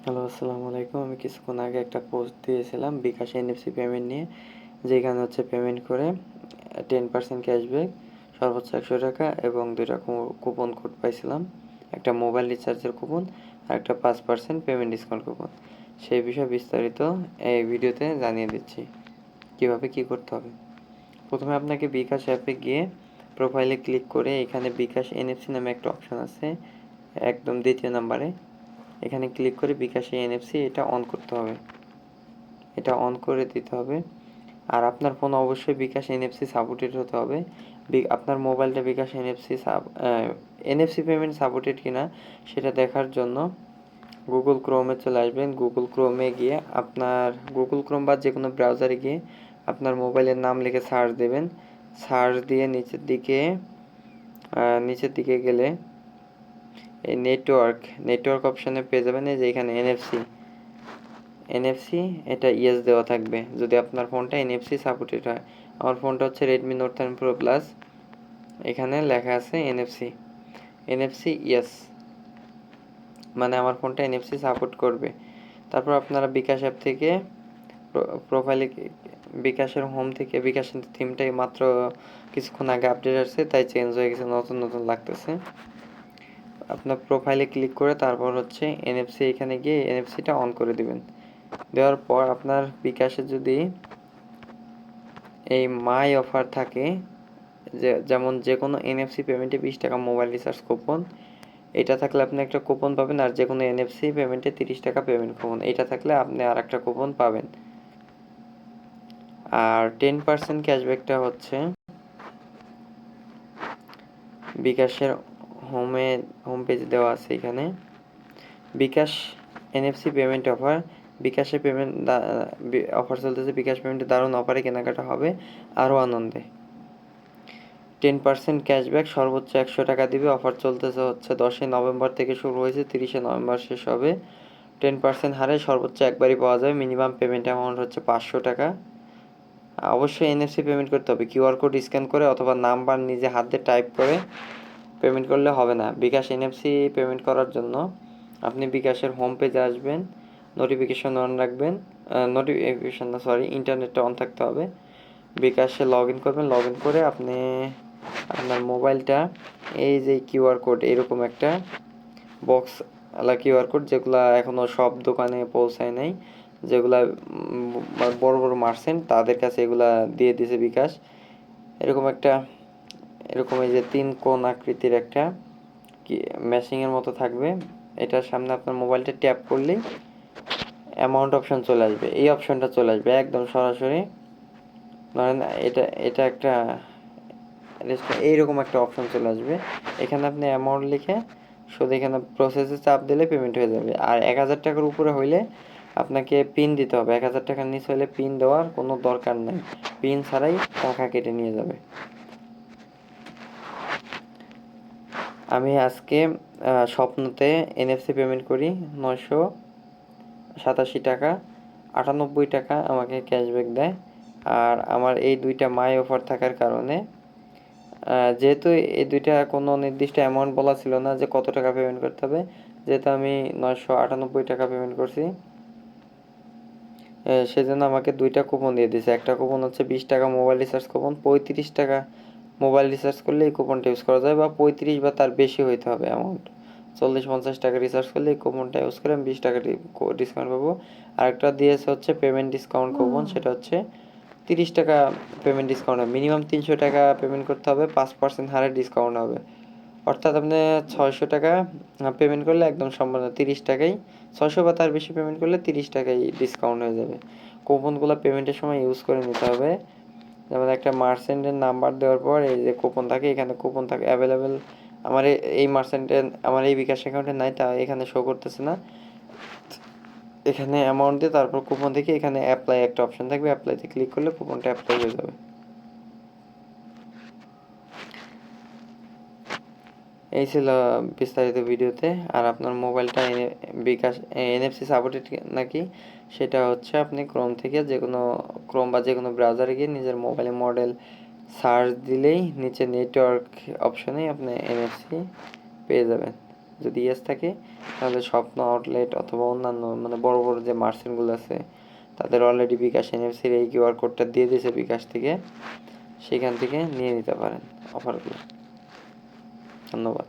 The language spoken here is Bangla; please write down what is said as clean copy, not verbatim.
হ্যালো, আসসালামু আলাইকুম। আমি কিছুক্ষণ আগে একটা পোস্ট দিয়েছিলাম বিকাশ এনএফসি পেমেন্ট নিয়ে, যেখানে হচ্ছে পেমেন্ট করে 10% ক্যাশব্যাক, সর্বোচ্চ ৳১০০ এবং ২টা কুপন কোড পাইছিলাম। একটা মোবাইল রিচার্জের কুপন আর একটা 5% পেমেন্ট ডিসকাউন্ট কুপন। সেই বিষয়ে বিস্তারিত এই ভিডিওতে জানিয়ে দিচ্ছি। কিভাবে কি করতে হবে। প্রথমে আপনাকে বিকাশ অ্যাপে গিয়ে প্রোফাইলে ক্লিক করে এখানে বিকাশ এনএফসি নামে একটা অপশন আছে, একদম দ্বিতীয় নাম্বারে। এখানে ক্লিক করে বিকাশে এনএফসি এটা অন করতে হবে, এটা অন করে দিতে হবে। আর আপনার ফোন অবশ্যই বিকাশ এনএফসি সাপোর্টেড হতে হবে। আপনার মোবাইলটা বিকাশ এনএফসি পেমেন্ট সাপোর্টেড কিনা সেটা দেখার জন্য গুগল ক্রোমে চলে আসবেন। গুগল ক্রোমে গিয়ে আপনার গুগল ক্রোম বা যে কোনো ব্রাউজারে গিয়ে আপনার মোবাইলের নাম লিখে সার্চ দেবেন। সার্চ দিয়ে নিচের দিকে গেলে এই নেটওয়ার্ক অপশানে পেয়ে যাবেন। এই যে এখানে এনএফসি এটা ইয়েস দেওয়া থাকবে যদি আপনার ফোনটা এনএফসি সাপোর্টেড হয়। আমার ফোনটা হচ্ছে রেডমি নোট 10 প্রো প্লাস। এখানে লেখা আছে এনএফসি ইয়েস, মানে আমার ফোনটা এনএফসি সাপোর্ট করবে। তারপর আপনারা বিকাশ অ্যাপ থেকে প্রোফাইলে বিকাশের হোম থেকে বিকাশের থিমটাই মাত্র কিছুক্ষণ আগে আপডেট আসছে, তাই চেঞ্জ হয়ে গেছে, নতুন নতুন লাগতেছে। আপনার প্রোফাইলে ক্লিক করে তারপর হচ্ছে এনএফসি, এখানে গিয়ে এনএফসিটা অন করে দিবেন। দেওয়ার পর আপনার বিকাশে যদি এই মাই অফার থাকে, যেমন যে কোনো এনএফসি পেমেন্টে 20 টাকা মোবাইল রিচার্জ কুপন, এটা থাকলে আপনি একটা কুপন পাবেন। আর যে কোনো এনএফসি পেমেন্টে 30 টাকা পেমেন্ট কুপন, এটা থাকলে আপনি আর একটা কুপন পাবেন। আর 10% ক্যাশব্যাকটা হচ্ছে বিকাশের হোম পেজে দেওয়া আছে। এখানে বিকাশ এনএফসি পেমেন্ট অফার, বিকাশে পেমেন্ট অফার চলতেছে। বিকাশ পেমেন্টে দারুণ অফারে কেনাকাটা হবে আরও আনন্দে। 10% ক্যাশব্যাক, সর্বোচ্চ 100 টাকা দিবে। অফার চলতেছে হচ্ছে 10ই নভেম্বর থেকে শুরু হয়েছে, 30শে নভেম্বর শেষ হবে। 10% হারে সর্বোচ্চ একবারই পাওয়া যাবে। মিনিমাম পেমেন্ট অ্যামাউন্ট হচ্ছে 500 টাকা। অবশ্যই এনএফসি পেমেন্ট করতে হবে, কিউআর কোড স্ক্যান করে অথবা নাম্বার নিজে হাত দিয়ে টাইপ করে পেমেন্ট করলে হবে না। বিকাশ এনএফসি পেমেন্ট করার জন্য আপনি বিকাশের হোম পেজে আসবেন, নোটিফিকেশন অন রাখবেন, ইন্টারনেটটা অন থাকতে হবে। বিকাশে লগ ইন করবেন, লগ ইন করে আপনি আপনার মোবাইলটা এই যে কিউআর কোড, এরকম একটা বক্স কিউআর কোড, যেগুলো এখনও সব দোকানে পৌঁছায় নাই, যেগুলা বড় বড় মার্চেন্ট তাদের কাছে এগুলা দিয়ে দিছে বিকাশ। এরকম এই যে 3 কোণ আকৃতির একটা মেশিংয়ের মতো থাকবে। এটার সামনে আপনার মোবাইলটা ট্যাপ করলেই অ্যামাউন্ট অপশন চলে আসবে। এই অপশনটা চলে আসবে একদম সরাসরি। ধরেন এটা একটা এইরকম একটা অপশন চলে আসবে। এখানে আপনি অ্যামাউন্ট লিখে শুধু এখানে প্রসেসে চাপ দিলে পেমেন্ট হয়ে যাবে। আর 1000 টাকার উপরে হইলে আপনাকে পিন দিতে হবে। 1000 টাকার নিচে হলে পিন দেওয়ার কোনো দরকার নেই, পিন ছাড়াই টাকা কেটে নিয়ে যাবে। আমি আজকে স্বপ্নতে এনএফসি পেমেন্ট করি 987 টাকা, 98 টাকা আমাকে ক্যাশব্যাক দেয়। আর আমার এই দুইটা মাই অফার থাকার কারণে, যেহেতু এই দুইটা কোনো নির্দিষ্ট অ্যামাউন্ট বলা ছিল না যে কত টাকা পেমেন্ট করতে হবে, যেহেতু আমি 998 টাকা পেমেন্ট করছি, সেজন্য আমাকে দুইটা কুপন দিয়ে দিয়েছে। একটা কুপন হচ্ছে 20 টাকা মোবাইল রিচার্জ কুপন, 35 টাকা মোবাইল রিচার্জ করলে এই কুপনটা ইউজ করা যায়, বা 35 বা তার বেশি হইতে হবে অ্যামাউন্ট। 40-50 টাকা রিচার্জ করলে এই কুপনটা ইউজ করে আমি 20 টাকা ডিসকাউন্ট পাবো। আরেকটা দিয়েছে হচ্ছে পেমেন্ট ডিসকাউন্ট কুপন, সেটা হচ্ছে 30 টাকা পেমেন্ট ডিসকাউন্ট হবে। মিনিমাম 300 টাকা পেমেন্ট করতে হবে, 5% হারে ডিসকাউন্ট হবে। অর্থাৎ আপনি 600 টাকা পেমেন্ট করলে একদম সম্পূর্ণ 30 টাকাই, 600 বা তার বেশি পেমেন্ট করলে 30 টাকাই ডিসকাউন্ট হয়ে যাবে। কুপনগুলো পেমেন্টের সময় ইউজ করে নিতে হবে। যেমন একটা মার্চেন্টের নাম্বার দেওয়ার পর এই যে কুপন থাকে, এখানে কুপন থাকে অ্যাভেলেবেল। আমার এই মার্চেন্টের আমার এই বিকাশ অ্যাকাউন্টে নাই, তা এখানে শো করতেছে না। এখানে অ্যামাউন্ট দিয়ে তারপর কুপন থেকে এখানে অ্যাপ্লাই একটা অপশন থাকবে, অ্যাপ্লাইতে ক্লিক করলে কুপনটা অ্যাপ্লাই হয়ে যাবে। এই ছিল বিস্তারিত ভিডিওতে। আর আপনার মোবাইলটা বিকাশ এনএফসি সাপোর্টেড নাকি সেটা হচ্ছে আপনি ক্রোম বা যে কোনো ব্রাউজারে গিয়ে নিজের মোবাইলের মডেল সার্চ দিলেই নিচে নেটওয়ার্ক অপশনেই আপনি এনএফসি পেয়ে যাবেন। যদি ইয়েস থাকে তাহলে স্বপ্ন আউটলেট অথবা অন্যান্য মানে বড় বড় যে মার্চেন্টগুলো আছে তাদের অলরেডি বিকাশ এনএফসির এই কিউআর কোডটা দিয়ে দিয়েছে বিকাশ থেকে, সেখান থেকে নিয়ে নিতে পারেন অফারগুলো। ধন্যবাদ।